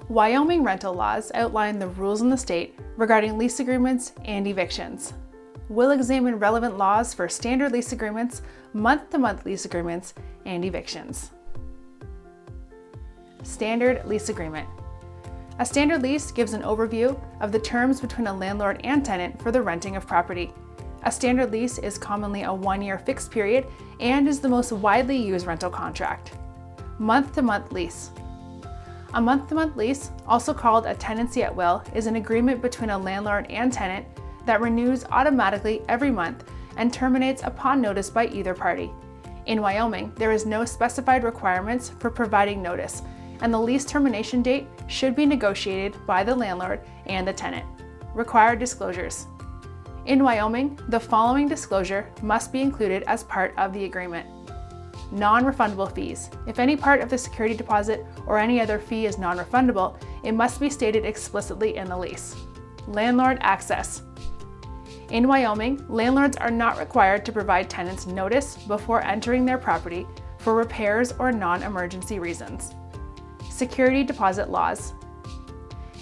Wyoming rental laws outline the rules in the state regarding lease agreements and evictions. We'll examine relevant laws for standard lease agreements, month-to-month lease agreements, and evictions. Standard lease agreement. A standard lease gives an overview of the terms between a landlord and tenant for the renting of property. A standard lease is commonly a 1-year fixed period and is the most widely used rental contract. Month-to-month lease. A month-to-month lease, also called a tenancy at will, is an agreement between a landlord and tenant that renews automatically every month and terminates upon notice by either party. In Wyoming, there is no specified requirements for providing notice, and the lease termination date should be negotiated by the landlord and the tenant. Required disclosures. In Wyoming, the following disclosure must be included as part of the agreement. Non-refundable fees. If any part of the security deposit or any other fee is non-refundable, it must be stated explicitly in the lease. Landlord access. In Wyoming, landlords are not required to provide tenants notice before entering their property for repairs or non-emergency reasons. Security deposit laws.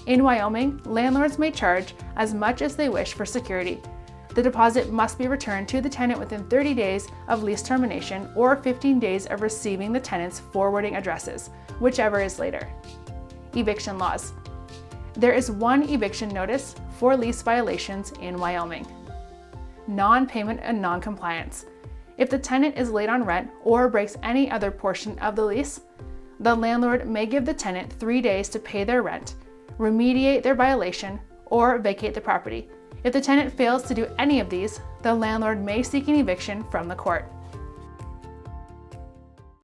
In Wyoming, landlords may charge as much as they wish for security. The deposit must be returned to the tenant within 30 days of lease termination or 15 days of receiving the tenant's forwarding addresses, whichever is later. Eviction laws. There is one eviction notice for lease violations in Wyoming. Non-payment and non-compliance. If the tenant is late on rent or breaks any other portion of the lease, the landlord may give the tenant 3 days to pay their rent, remediate their violation, or vacate the property. If the tenant fails to do any of these, the landlord may seek an eviction from the court.